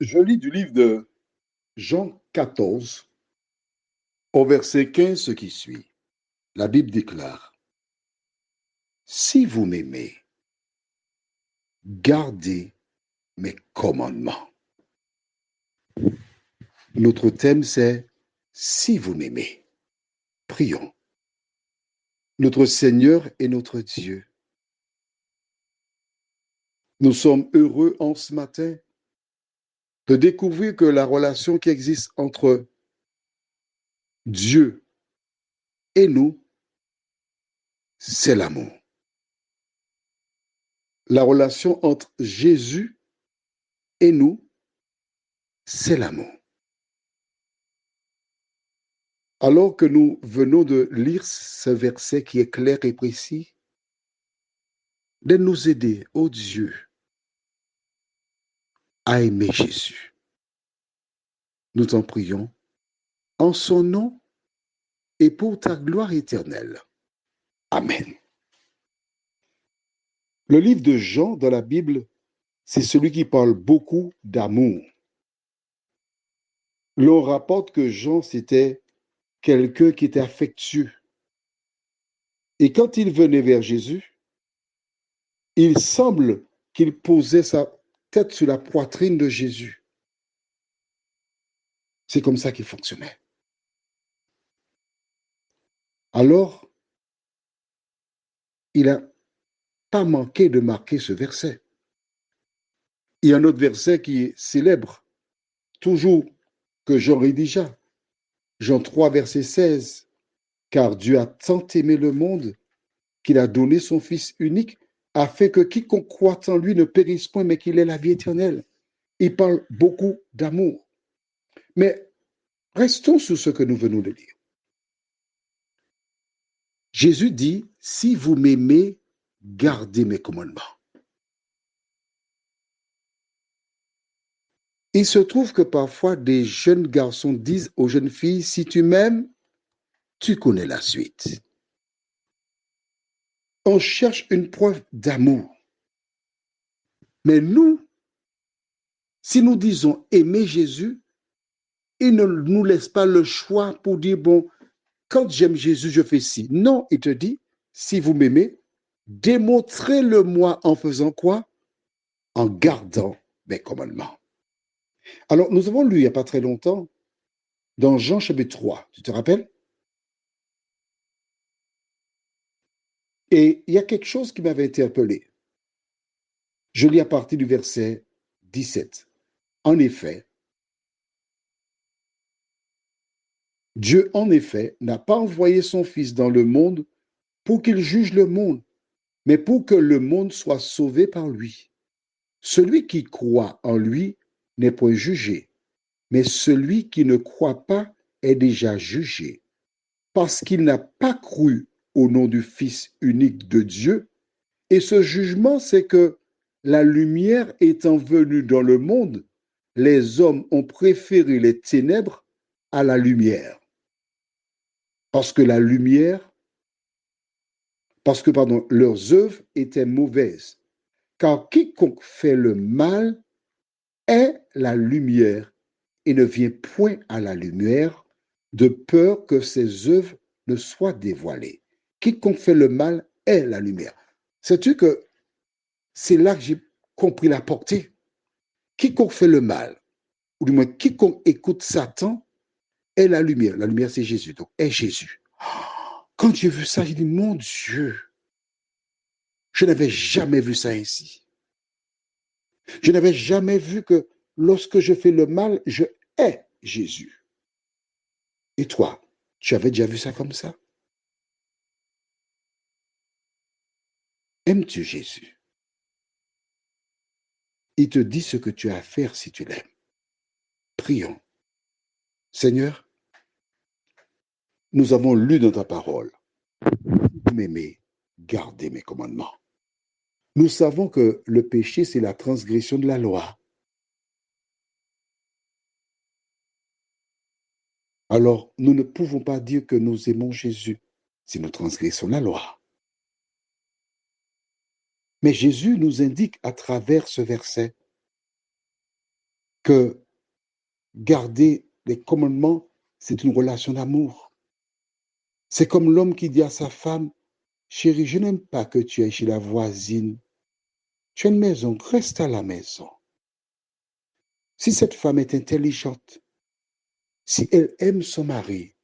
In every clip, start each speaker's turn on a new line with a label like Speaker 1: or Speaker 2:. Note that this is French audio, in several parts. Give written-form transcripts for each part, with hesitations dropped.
Speaker 1: Je lis du livre de Jean 14, au verset 15, ce qui suit. La Bible déclare, si vous m'aimez, gardez mes commandements. Notre thème, c'est si vous m'aimez. Prions. Notre Seigneur et notre Dieu, nous sommes heureux en ce matin de découvrir que la relation qui existe entre Dieu et nous, c'est l'amour. La relation entre Jésus et nous, c'est l'amour. Alors que nous venons de lire ce verset qui est clair et précis, de nous aider, ô Dieu, à aimer Jésus. Nous t'en prions en son nom et pour ta gloire éternelle. Amen. Le livre de Jean dans la Bible, c'est celui qui parle beaucoup d'amour. L'on rapporte que Jean, c'était quelqu'un qui était affectueux. Et quand il venait vers Jésus, il semble qu'il posait sa tête sur la poitrine de Jésus. C'est comme ça qu'il fonctionnait. Alors, il n'a pas manqué de marquer ce verset. Il y a un autre verset qui est célèbre, toujours que Jean rédigea. Jean 3, verset 16. Car Dieu a tant aimé le monde qu'il a donné son Fils unique afin que quiconque croit en lui ne périsse point, mais qu'il ait la vie éternelle. Il parle beaucoup d'amour. Mais restons sur ce que nous venons de lire. Jésus dit, si vous m'aimez, gardez mes commandements. Il se trouve que parfois des jeunes garçons disent aux jeunes filles, si tu m'aimes, tu connais la suite. On cherche une preuve d'amour. Mais nous, si nous disons aimer Jésus, il ne nous laisse pas le choix pour dire, bon, quand j'aime Jésus, je fais ci. Non, il te dit, si vous m'aimez, démontrez-le-moi en faisant quoi? En gardant mes commandements. Alors, nous avons lu il n'y a pas très longtemps, dans Jean chapitre 3, tu te rappelles? Et il y a quelque chose qui m'avait interpellé. Je lis à partir du verset 17. En effet, Dieu, en effet, n'a pas envoyé son Fils dans le monde pour qu'il juge le monde, mais pour que le monde soit sauvé par lui. Celui qui croit en lui n'est point jugé, mais celui qui ne croit pas est déjà jugé, parce qu'il n'a pas cru au nom du Fils unique de Dieu. Et ce jugement, c'est que la lumière étant venue dans le monde, les hommes ont préféré les ténèbres à la lumière. Parce que leurs œuvres étaient mauvaises. Car quiconque fait le mal est la lumière et ne vient point à la lumière de peur que ses œuvres ne soient dévoilées. Quiconque fait le mal est la lumière. Sais-tu que c'est là que j'ai compris la portée? Quiconque fait le mal, ou du moins quiconque écoute Satan, est la lumière. La lumière, c'est Jésus, donc est Jésus. Quand j'ai vu ça, j'ai dit, mon Dieu, je n'avais jamais vu ça ainsi. Je n'avais jamais vu que lorsque je fais le mal, je hais Jésus. Et toi, tu avais déjà vu ça comme ça? Aimes-tu Jésus? Il te dit ce que tu as à faire si tu l'aimes. Prions. Seigneur, nous avons lu dans ta parole. Si vous m'aimez, gardez mes commandements. Nous savons que le péché, c'est la transgression de la loi. Alors, nous ne pouvons pas dire que nous aimons Jésus si nous transgressons la loi. Mais Jésus nous indique à travers ce verset que garder les commandements, c'est une relation d'amour. C'est comme l'homme qui dit à sa femme, chérie, je n'aime pas que tu ailles chez la voisine. Tu as une maison, reste à la maison. Si cette femme est intelligente, si elle aime son mari,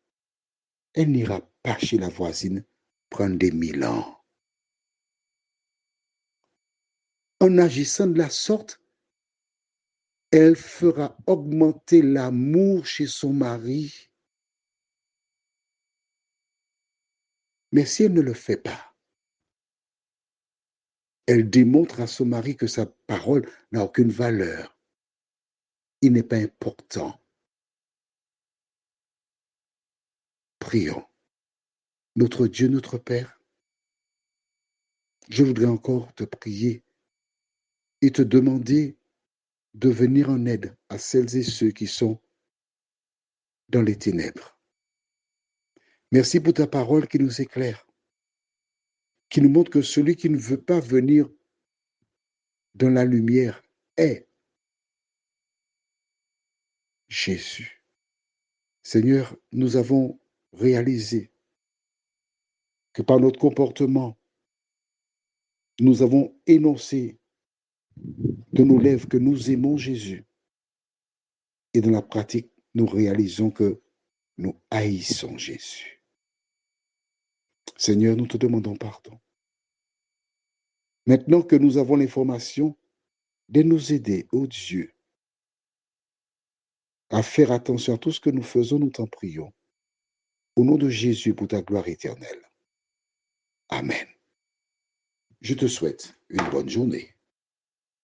Speaker 1: elle n'ira pas chez la voisine prendre des milans. En agissant de la sorte, elle fera augmenter l'amour chez son mari. Mais si elle ne le fait pas, elle démontre à son mari que sa parole n'a aucune valeur. Il n'est pas important. Prions. Notre Dieu, notre Père, je voudrais encore te prier et te demander de venir en aide à celles et ceux qui sont dans les ténèbres. Merci pour ta parole qui nous éclaire, qui nous montre que celui qui ne veut pas venir dans la lumière est Jésus. Seigneur, nous avons réalisé que par notre comportement, nous avons énoncé de nos lèvres que nous aimons Jésus. Et dans la pratique, nous réalisons que nous haïssons Jésus. Seigneur, nous te demandons pardon. Maintenant que nous avons l'information, de nous aider, ô Dieu, à faire attention à tout ce que nous faisons, nous t'en prions. Au nom de Jésus, pour ta gloire éternelle. Amen. Je te souhaite une bonne journée.